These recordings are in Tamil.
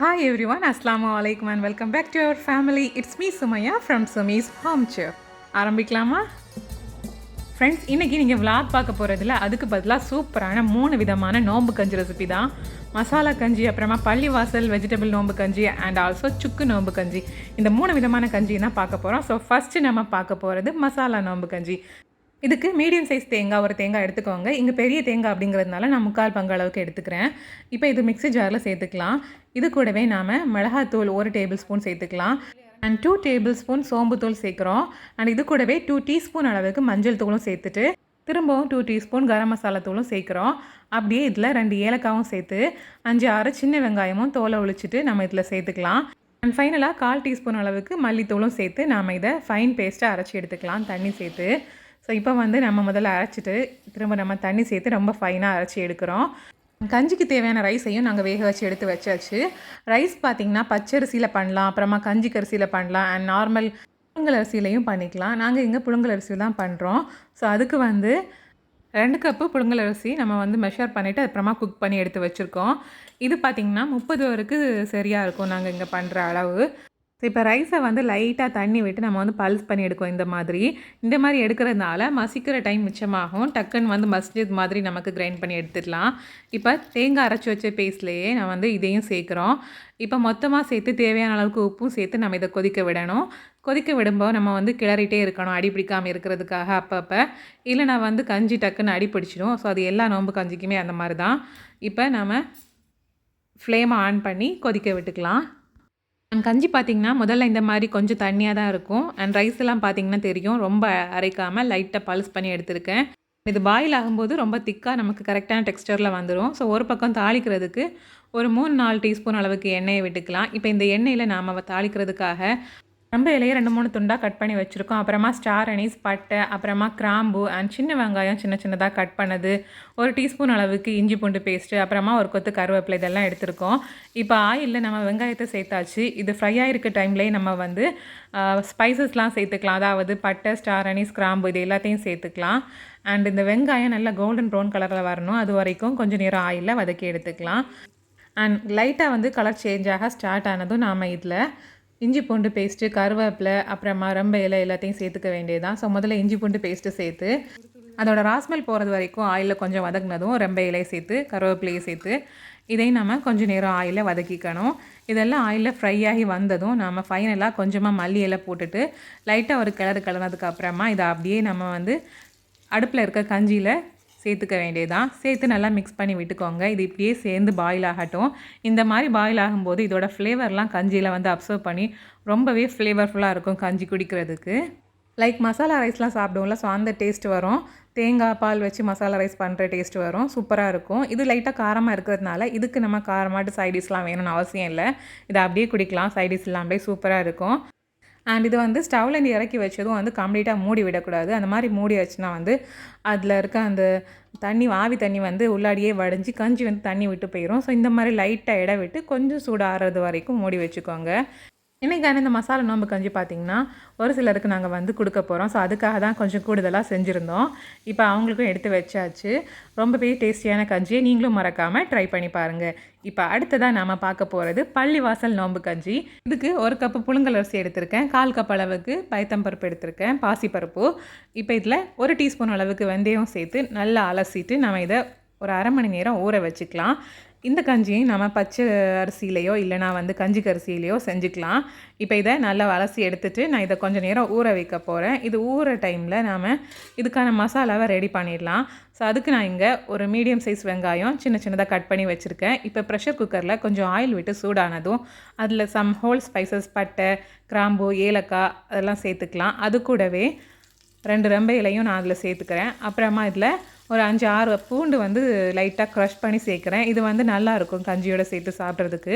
Hi everyone, Assalamu alaikum and welcome back to our family. It's me Sumaya from Sumi's Home Chef. ஆரம்பிக்கலாமா ஃப்ரெண்ட்ஸ்? இன்றைக்கி நீங்கள் விளாக் பார்க்க போகிறதில்ல, அதுக்கு பதிலாக சூப்பரான 3 விதமான நோம்பு கஞ்சி ரெசிபி தான். மசாலா கஞ்சி, அப்புறமா பள்ளிவாசல் வெஜிடபிள் நோம்பு கஞ்சி அண்ட் ஆல்சோ சுக்கு நோம்பு கஞ்சி. இந்த 3 விதமான கஞ்சி தான் பார்க்க போகிறோம். ஸோ ஃபஸ்ட்டு நம்ம பார்க்க போகிறது மசாலா நோம்பு கஞ்சி. இதுக்கு மீடியம் சைஸ் தேங்காய் ஒரு தேங்காய் எடுத்துக்கோங்க. இங்கே பெரிய தேங்காய் அப்படிங்கிறதுனால நான் 3/4 பங்கு அளவுக்கு எடுத்துக்கிறேன். இப்போ இது மிக்ஸி ஜாரில் சேர்த்துக்கலாம். இது கூடவே நாம் மிளகாத்தூள் 1 டேபிள் ஸ்பூன் சேர்த்துக்கலாம் அண்ட் 2 டேபிள் ஸ்பூன் சோம்புத்தூள் சேர்க்குறோம். அண்ட் இது கூடவே 2 டீஸ்பூன் அளவுக்கு மஞ்சள் தூளும் சேர்த்துட்டு திரும்பவும் 2 டீஸ்பூன் கரம் மசாலா தூளும் சேர்க்குறோம். அப்படியே இதில் 2 ஏலக்காவும் சேர்த்து 5-6 சின்ன வெங்காயமும் தோலை ஒழிச்சிட்டு நம்ம இதில் சேர்த்துக்கலாம். அண்ட் ஃபைனலாக 1/4 டீஸ்பூன் அளவுக்கு மல்லித்தூளும் சேர்த்து நாம் இதை ஃபைன் பேஸ்ட்டாக அரைச்சி எடுத்துக்கலாம் தண்ணி சேர்த்து. ஸோ இப்போ நம்ம முதல்ல அரைச்சிட்டு திரும்ப நம்ம தண்ணி சேர்த்து ரொம்ப ஃபைனாக அரைச்சி எடுக்கிறோம். கஞ்சிக்கு தேவையான ரைஸையும் நாங்கள் வேக வச்சு எடுத்து வச்சாச்சு. ரைஸ் பார்த்திங்கன்னா பச்சரிசியில் பண்ணலாம், அப்புறமா கஞ்சிக்கு அரிசியில் பண்ணலாம் அண்ட் நார்மல் புழுங்கல் அரிசியிலையும் பண்ணிக்கலாம். நாங்கள் இங்கே புழுங்கல் அரிசியில் தான் பண்ணுறோம். ஸோ அதுக்கு 2 கப்பு புழுங்கல் அரிசி நம்ம மெஷர் பண்ணிவிட்டு அப்புறமா குக் பண்ணி எடுத்து வச்சுருக்கோம். இது பார்த்திங்கன்னா 30 வரைக்கு சரியாக இருக்கும் நாங்கள் இங்கே பண்ணுற அளவு. ஸோ இப்போ ரைஸை லைட்டாக தண்ணி விட்டு நம்ம பல்ஸ் பண்ணி எடுக்கும். இந்த மாதிரி எடுக்கிறதுனால மசிக்கிற டைம் மிச்சமாகும். டக்குன்னு மசிஞ்சது மாதிரி நமக்கு கிரைண்ட் பண்ணி எடுத்துடலாம். இப்போ தேங்காய் அரைச்சி வச்ச பேஸ்ட்லேயே நான் இதையும் சேர்க்குறோம். இப்போ மொத்தமாக சேர்த்து தேவையான அளவுக்கு உப்பும் சேர்த்து நம்ம இதை கொதிக்க விடணும். கொதிக்க விடும்போது நம்ம கிளறிட்டே இருக்கணும், அடி பிடிக்காமல் இருக்கிறதுக்காக அப்பப்போ. இல்லை நான் கஞ்சி டக்குன்னு அடி பிடிச்சிடும். ஸோ அது எல்லா நோம்பு கஞ்சிக்குமே அந்த மாதிரி தான். இப்போ நம்ம ஃப்ளேமை ஆன் பண்ணி கொதிக்க விட்டுக்கலாம். அண்ட் கஞ்சி பார்த்திங்கன்னா முதல்ல இந்த மாதிரி கொஞ்சம் தண்ணியாக தான் இருக்கும். அண்ட் ரைஸ் எல்லாம் பார்த்திங்கன்னா தெரியும், ரொம்ப அரைக்காமல் லைட்டாக பல்ஸ் பண்ணி எடுத்திருக்கேன். இது பாயில் ஆகும்போது ரொம்ப திக்காக நமக்கு கரெக்டான டெக்ஸ்டரில் வந்துடும். ஸோ ஒரு பக்கம் தாளிக்கிறதுக்கு ஒரு 3-4 டீஸ்பூன் அளவுக்கு எண்ணெயை விட்டுக்கலாம். இப்போ இந்த எண்ணெயில் நாம் தாளிக்கிறதுக்காக ரொம்ப இலையை 2-3 துண்டாக கட் பண்ணி வச்சுருக்கோம். அப்புறமா ஸ்டார் அனீஸ், பட்டை, அப்புறமா கிராம்பு அண்ட் சின்ன வெங்காயம் சின்னதாக கட் பண்ணது, 1 டீஸ்பூன் அளவுக்கு இஞ்சி பூண்டு பேஸ்ட்டு, அப்புறமா ஒரு கொத்து கருவேப்பிலை இதெல்லாம் எடுத்துருக்கோம். இப்போ ஆயிலில் நம்ம வெங்காயத்தை சேர்த்தாச்சு. இது ஃப்ரை ஆகிருக்க டைம்லேயே நம்ம ஸ்பைசஸ்லாம் சேர்த்துக்கலாம். அதாவது பட்டை, ஸ்டார் அனீஸ், கிராம்பு இது எல்லாத்தையும் சேர்த்துக்கலாம். அண்ட் இந்த வெங்காயம் நல்லா கோல்டன் ப்ரௌன் கலரில் வரணும், அது வரைக்கும் கொஞ்சம் நேரம் ஆயிலில் வதக்கி எடுத்துக்கலாம். அண்ட் லைட்டாக கலர் சேஞ்ச் ஆக ஸ்டார்ட் ஆனதும் நாம் இதில் இஞ்சி பூண்டு பேஸ்ட்டு, கருவேப்பிலை, அப்புறமா ரொம்ப இலை எல்லாத்தையும் சேர்த்துக்க வேண்டியதுதான். ஸோ முதல்ல இஞ்சி பூண்டு பேஸ்ட்டு சேர்த்து அதோட ராஸ்மெல் போகிறது வரைக்கும் ஆயிலில் கொஞ்சம் வதங்கினதும் ரொம்ப இலையை சேர்த்து கருவேப்பிலையை சேர்த்து இதையும் நம்ம கொஞ்சம் நேரம் ஆயிலில் வதக்கிக்கணும். இதெல்லாம் ஆயிலில் ஃப்ரை ஆகி வந்ததும் நம்ம ஃபைனலாக கொஞ்சமாக மல்லி இலை போட்டுட்டு லைட்டாக ஒரு கிளறினதுக்கு அப்புறமா இதை அப்படியே நம்ம அடுப்பில் இருக்க கஞ்சியில் சேர்த்துக்க வேண்டியதான். சேர்த்து நல்லா மிக்ஸ் பண்ணி விட்டுக்கோங்க. இது இப்படியே சேர்ந்து பாயில் ஆகட்டும். இந்த மாதிரி பாயில் ஆகும்போது இதோட ஃப்ளேவர்லாம் கஞ்சியில் அப்சர்வ் பண்ணி ரொம்பவே ஃப்ளேவர்ஃபுல்லாக இருக்கும் கஞ்சி குடிக்கிறதுக்கு. லைக் மசாலா ரைஸ்லாம் சாப்பிடுவோம்ல, ஸோ அந்த டேஸ்ட் வரும். தேங்காய் பால் வச்சு மசாலா ரைஸ் பண்ணுற டேஸ்ட் வரும், சூப்பராக இருக்கும். இது லைட்டாக காரமாக இருக்கிறதுனால இதுக்கு நம்ம காரமாட்டு சைடிஷ்லாம் வேணும்னு அவசியம் இல்லை. இதை அப்படியே குடிக்கலாம், சைடிஷ் இல்லாமலே சூப்பராக இருக்கும். அண்ட் இது ஸ்டவ்லேருந்து இறக்கி வச்சதும் கம்ப்ளீட்டாக மூடி விடக்கூடாது. அந்த மாதிரி மூடி வச்சுனா அதில் இருக்க அந்த தண்ணி ஆவி தண்ணி உள்ளாடியே வடிஞ்சு கஞ்சி தண்ணி விட்டு போயிடும். ஸோ இந்த மாதிரி லைட்டாக இட விட்டு கொஞ்சம் சூடாகிறது வரைக்கும் மூடி வச்சுக்கோங்க. இன்றைக்கான இந்த மசாலா நோம்பு கஞ்சி பார்த்திங்கன்னா ஒரு சிலருக்கு நாங்கள் கொடுக்க போகிறோம். ஸோ அதுக்காக தான் கொஞ்சம் கூடுதலாக செஞ்சுருந்தோம். இப்போ அவங்களுக்கும் எடுத்து வச்சாச்சு. ரொம்பவே டேஸ்டியான கஞ்சியை நீங்களும் மறக்காமல் ட்ரை பண்ணி பாருங்கள். இப்போ அடுத்ததாக நாம் பார்க்க போகிறது பள்ளிவாசல் நோம்பு கஞ்சி. இதுக்கு 1 கப்பு புழுங்கல் அரிசி எடுத்திருக்கேன், 1/4 கப் அளவுக்கு பயத்தம்பருப்பு எடுத்திருக்கேன், பாசிப்பருப்பு. இப்போ இதில் 1 டீஸ்பூன் அளவுக்கு வெந்தயம் சேர்த்து நல்லா அலசிட்டு நம்ம இதை ஒரு 1/2 மணி நேரம் ஊற வச்சுக்கலாம். இந்த கஞ்சியை நம்ம பச்சை அரிசியிலையோ இல்லைனா கஞ்சிக்கு அரிசியிலையோ செஞ்சுக்கலாம். இப்போ இதை நல்லா அலசி எடுத்துகிட்டு நான் இதை கொஞ்சம் நேரம் ஊற வைக்க போகிறேன். இது ஊற டைமில் நாம் இதுக்கான மசாலாவை ரெடி பண்ணிடலாம். ஸோ அதுக்கு நான் இங்கே ஒரு மீடியம் சைஸ் வெங்காயம் சின்னதாக கட் பண்ணி வச்சுருக்கேன். இப்போ ப்ரெஷர் குக்கரில் கொஞ்சம் ஆயில் விட்டு சூடானதும் அதில் சம் ஹோல் ஸ்பைசஸ், பட்டை, கிராம்பு, ஏலக்காய் அதெல்லாம் சேர்த்துக்கலாம். அது கூடவே 2 ரெம்பை இலையும் நான் அதில் சேர்த்துக்கிறேன். அப்புறமா இதில் ஒரு 5-6 பூண்டு லைட்டாக க்ரஷ் பண்ணி சேர்க்குறேன். இது நல்லாயிருக்கும் கஞ்சியோடு சேர்த்து சாப்பிட்றதுக்கு.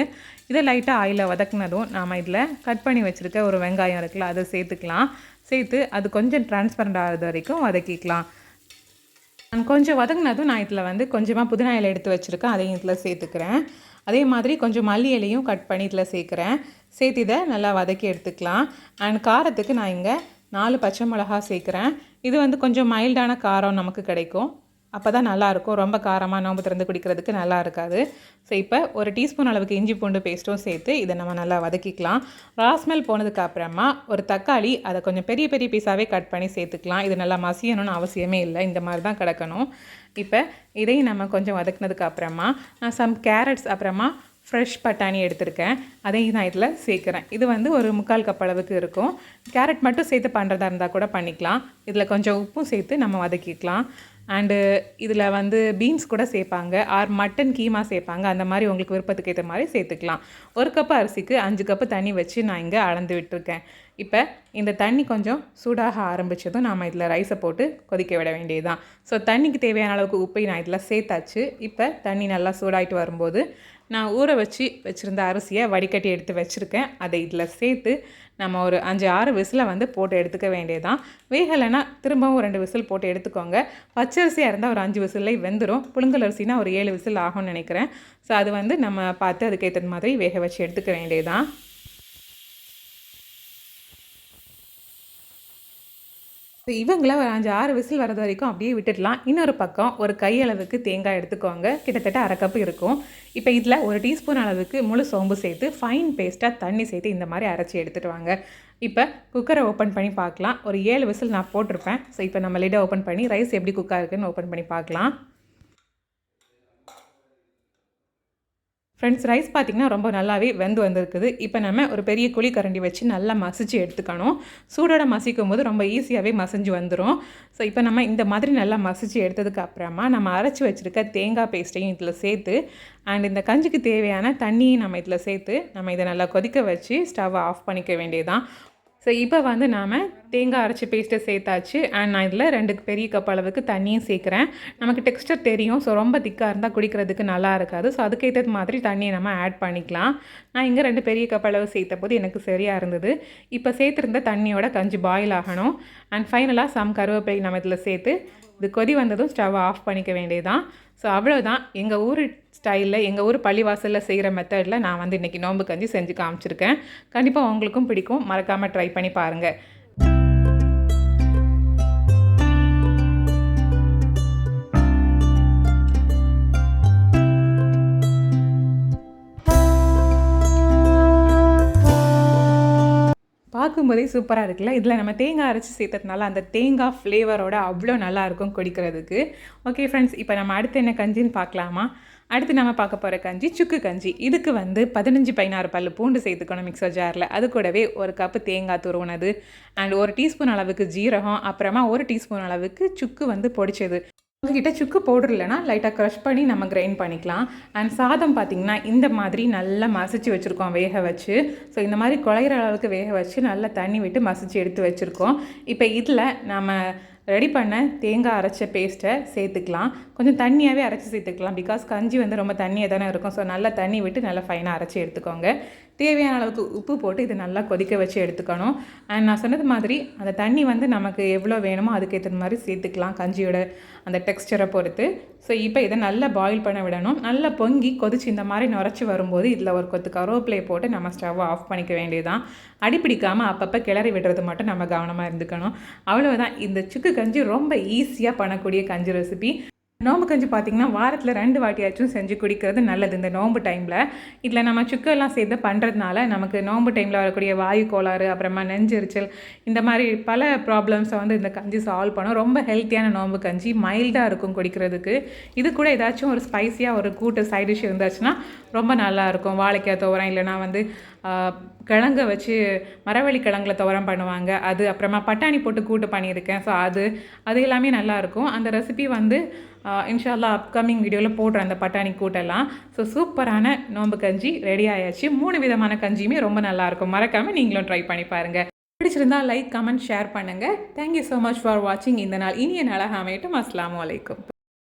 இதை லைட்டாக ஆயிலில் வதக்குனதும் நாம் இதில் கட் பண்ணி வச்சுருக்க ஒரு வெங்காயம் இருக்குல்ல, அதை சேர்த்துக்கலாம். சேர்த்து அது கொஞ்சம் டிரான்ஸ்பரண்ட் ஆகிறது வரைக்கும் வதக்கிக்கலாம். கொஞ்சம் வதங்கினதும் நான் இதில் கொஞ்சமாக புதினா இலை எடுத்து வச்சுருக்கேன், அதையும் இதில் சேர்த்துக்கிறேன். அதே மாதிரி கொஞ்சம் மல்லி இலையும் கட் பண்ணி இதில் சேர்க்குறேன். சேர்த்து இதை நல்லா வதக்கி எடுத்துக்கலாம். அண்ட் காரத்துக்கு நான் இங்கே 4 பச்சை மிளகா சேர்க்குறேன். இது கொஞ்சம் மைல்டான காரம் நமக்கு கிடைக்கும். அப்போ தான் நல்லாயிருக்கும். ரொம்ப காரமாக நோம்பு திறந்து குடிக்கிறதுக்கு நல்லா இருக்காது. ஸோ இப்போ ஒரு டீஸ்பூன் அளவுக்கு இஞ்சி பூண்டு பேஸ்ட்டும் சேர்த்து இதை நம்ம நல்லா வதக்கிக்கலாம். ராஸ்மெல் போனதுக்கு அப்புறமா ஒரு தக்காளி அதை கொஞ்சம் பெரிய பெரிய பீஸாகவே கட் பண்ணி சேர்த்துக்கலாம். இது நல்லா மசியணும்னு அவசியமே இல்லை, இந்த மாதிரி தான் கிடக்கணும். இப்போ இதையும் நம்ம கொஞ்சம் வதக்கினதுக்கு அப்புறமா நான் சம் கேரட்ஸ் அப்புறமா ஃப்ரெஷ் பட்டாணி எடுத்திருக்கேன், அதையும் நான் இதில் சேர்க்குறேன். இது வந்து ஒரு 3/4 கப் அளவுக்கு இருக்கும். கேரட் மட்டும் சேர்த்து பண்ணுறதா இருந்தால் கூட பண்ணிக்கலாம். இதில் கொஞ்சம் உப்பும் சேர்த்து நம்ம வதக்கிக்கலாம். அண்டு இதில் வந்து பீன்ஸ் கூட சேர்ப்பாங்க, ஆர் மட்டன் கீமா சேர்ப்பாங்க. அந்த மாதிரி உங்களுக்கு விருப்பத்துக்கு ஏற்ற மாதிரி சேர்த்துக்கலாம். 1 கப்பு அரிசிக்கு 5 கப்பு தண்ணி வச்சு நான் இங்கே அளந்து விட்டுருக்கேன். இப்போ இந்த தண்ணி கொஞ்சம் சூடாக ஆரம்பித்ததும் நாம் இதில் ரைஸை போட்டு கொதிக்க விட வேண்டியதுதான். ஸோ தண்ணிக்கு தேவையான அளவுக்கு உப்பை நான் இதில் சேர்த்தாச்சு. இப்போ தண்ணி நல்லா சூடாகிட்டு வரும்போது நான் ஊற வச்சுருந்த அரிசியை வடிகட்டி எடுத்து வச்சுருக்கேன், அதை இதில் சேர்த்து நம்ம ஒரு 5-6 விசிலை வந்து போட்டு எடுத்துக்க வேண்டியதான். வேகலைன்னா திரும்பவும் 2 விசில் போட்டு எடுத்துக்கோங்க. பச்சரிசியாக இருந்தால் ஒரு 5 விசிலே வெந்துடும். புழுங்கல் அரிசினா ஒரு 7 விசில் ஆகும்னு நினைக்கிறேன். ஸோ அது வந்து நம்ம பார்த்து அதுக்கேற்ற மாதிரி வேக வச்சு எடுத்துக்க வேண்டியதான். இவங்கள ஒரு 5-6 விசில் வரது வரைக்கும் அப்படியே விட்டுடலாம். இன்னொரு பக்கம் ஒரு கையளவுக்கு தேங்காய் எடுத்துக்கோங்க, கிட்டத்தட்ட 1/2 கப்பு இருக்கும். இப்போ இதில் ஒரு டீஸ்பூன் அளவுக்கு முழு சோம்பு சேர்த்து ஃபைன் பேஸ்ட்டாக தண்ணி சேர்த்து இந்த மாதிரி அரைச்சி எடுத்துகிட்டு வாங்க. இப்போ குக்கரை ஓப்பன் பண்ணி பார்க்கலாம். ஒரு 7 விசில் நான் போட்டிருப்பேன். ஸோ இப்போ நம்ம லிட்டை ஓப்பன் பண்ணி ரைஸ் எப்படி குக்காக இருக்குன்னு ஓப்பன் பண்ணி பார்க்கலாம். ஃப்ரெண்ட்ஸ், ரைஸ் பார்த்திங்கன்னா ரொம்ப நல்லாவே வெந்து வந்திருக்குது. இப்போ நம்ம ஒரு பெரிய குழி கரண்டி வச்சு நல்லா மசிச்சு எடுத்துக்கணும். சூடோட மசிக்கும் போது ரொம்ப ஈஸியாகவே மசிஞ்சு வந்துடும். ஸோ இப்போ நம்ம இந்த மாதிரி நல்லா மசிச்சு எடுத்ததுக்கு அப்புறமா நம்ம அரைச்சி வச்சுருக்க தேங்காய் பேஸ்ட்டையும் இதில் சேர்த்து அண்ட் இந்த கஞ்சிக்கு தேவையான தண்ணியும் நம்ம இதில் சேர்த்து நம்ம இதை நல்லா கொதிக்க வச்சு ஸ்டவ்வை ஆஃப் பண்ணிக்க வேண்டியதுதான். ஸோ இப்போ வந்து நாம் தேங்காய் அரைச்சி பேஸ்ட்டை சேர்த்தாச்சு. அண்ட் நான் இதில் 2 பெரிய கப் அளவுக்கு தண்ணியும் சேர்க்குறேன். நமக்கு டெக்ஸ்டர் தெரியும், ஸோ ரொம்ப திக்காக இருந்தால் குடிக்கிறதுக்கு நல்லா இருக்காது. ஸோ அதுக்கேற்றது மாதிரி தண்ணியை நம்ம ஆட் பண்ணிக்கலாம். நான் இங்கே 2 பெரிய கப் அளவு சேர்த்த போது எனக்கு சரியாக இருந்தது. இப்போ சேர்த்துருந்த தண்ணியோட கஞ்சி பாயில் ஆகணும். அண்ட் ஃபைனலாக சம் கருவேப்பிலை நம்ம இதில் சேர்த்து இது கொதி வந்ததும் ஸ்டவ் ஆஃப் பண்ணிக்க வேண்டியதுதான். ஸோ அவ்வளோதான். எங்கள் ஊர் ஸ்டைலில், எங்கள் ஊர் பள்ளிவாசலில் செய்கிற மெத்தடில் நான் வந்து இன்றைக்கி நோம்பு கஞ்சி செஞ்சு காமிச்சிருக்கேன். கண்டிப்பாக உங்களுக்கும் பிடிக்கும், மறக்காமல் ட்ரை பண்ணி பாருங்கள். பார்க்கும்போதே சூப்பராக இருக்குல்ல. இதில் நம்ம தேங்காய் அரைச்சி சேர்த்ததுனால அந்த தேங்காய் ஃப்ளேவரோட அவ்வளோ நல்லாயிருக்கும் குடிக்கிறதுக்கு. ஓகே ஃப்ரெண்ட்ஸ், இப்போ நம்ம அடுத்து என்ன கஞ்சின்னு பார்க்கலாமா? அடுத்து நம்ம பார்க்க போகிற கஞ்சி சுக்கு கஞ்சி. இதுக்கு வந்து 15-16 பல்லு பூண்டு சேர்த்துக்கணும் மிக்சர் ஜாரில். அது கூடவே 1 கப்பு தேங்காய் துருவுனது அண்ட் 1 டீஸ்பூன் அளவுக்கு ஜீரகம், அப்புறமா 1 டீஸ்பூன் அளவுக்கு சுக்கு வந்து பொடிச்சது. உங்ககிட்ட சுக்கு பவுடர் இல்லைனா லைட்டாக க்ரஷ் பண்ணி நம்ம கிரைண்ட் பண்ணிக்கலாம். அண்ட் சாதம் பார்த்திங்கன்னா இந்த மாதிரி நல்லா மசிச்சு வச்சுருக்கோம் வேக வச்சு. ஸோ இந்த மாதிரி குழையிற அளவுக்கு வேக வச்சு நல்லா தண்ணி விட்டு மசிச்சு எடுத்து வச்சுருக்கோம். இப்போ இதில் நம்ம ரெடி பண்ண தேங்காய் அரைச்ச பேஸ்ட்டை சேர்த்துக்கலாம். கொஞ்சம் தண்ணியாகவே அரைச்சி சேர்த்துக்கலாம், பிகாஸ் கஞ்சி வந்து ரொம்ப தண்ணியாக தானே இருக்கும். ஸோ நல்லா தண்ணி விட்டு நல்லா ஃபைனாக அரைச்சி எடுத்துக்கோங்க. தேவையான அளவுக்கு உப்பு போட்டு இதை நல்லா கொதிக்க வச்சு எடுத்துக்கணும். அண்ட் நான் சொன்னது மாதிரி அந்த தண்ணி வந்து நமக்கு எவ்வளோ வேணுமோ அதுக்கேற்ற மாதிரி சேர்த்துக்கலாம், கஞ்சியோட அந்த டெக்ஸ்டரை பொறுத்து. ஸோ இப்போ இதை நல்லா பாயில் பண்ண விடணும். நல்லா பொங்கி கொதிச்சு இந்த மாதிரி நுரைச்சி வரும்போது இதில் ஒரு கொத்து கருவேப்பிலையை போட்டு நம்ம ஸ்டவ்வை ஆஃப் பண்ணிக்க வேண்டியதுதான். அடிப்பிடிக்காமல் அப்பப்போ கிளறி விடுறது மட்டும் நம்ம கவனமாக இருந்துக்கணும். அவ்வளோதான். இந்த சுக்கு கஞ்சி ரொம்ப ஈஸியாக பண்ணக்கூடிய கஞ்சி ரெசிபி. நோம்பு கஞ்சி பார்த்திங்கன்னா வாரத்தில் 2 வாட்டியாச்சும் செஞ்சு குடிக்கிறது நல்லது இந்த நோம்பு டைமில். இதில் நம்ம சுக்கெல்லாம் சேர்த்து பண்ணுறதுனால நமக்கு நோம்பு டைமில் வரக்கூடிய வாயு கோளாறு, அப்புறமா நெஞ்செரிச்சல், இந்த மாதிரி பல ப்ராப்ளம்ஸை வந்து இந்த கஞ்சி சால்வ் பண்ணும். ரொம்ப ஹெல்த்தியான நோம்பு கஞ்சி, மைல்டாக இருக்கும் குடிக்கிறதுக்கு. இது கூட ஏதாச்சும் ஒரு ஸ்பைஸியாக ஒரு கூட்டு சைட் டிஷ் இருந்தாச்சுன்னா ரொம்ப நல்லாயிருக்கும். வாழைக்காய் துவரம், இல்லைனா வந்து கிழங்க வச்சு மரவள்ளி கிழங்குல துவரம் பண்ணுவாங்க, அது அப்புறமா பட்டாணி போட்டு கூட்டு பண்ணியிருக்கேன். ஸோ அது எல்லாமே நல்லாயிருக்கும். அந்த ரெசிபி வந்து இன்ஷா அல்லாஹ் அப்கமிங் வீடியோவில் போடுறேன் அந்த பட்டாணி கூட்டெல்லாம். ஸோ சூப்பரான நோம்பு கஞ்சி ரெடி ஆயாச்சு. 3 விதமான கஞ்சியுமே ரொம்ப நல்லாயிருக்கும். மறக்காமல் நீங்களும் ட்ரை பண்ணி பாருங்கள். பிடிச்சிருந்தா லைக், கமெண்ட், ஷேர் பண்ணுங்கள். தேங்க்யூ ஸோ மச் ஃபார் வாட்சிங். இந்த நாள் இனிய நாளாக அமையட்டும். அஸ்ஸலாமு அலைக்கும்.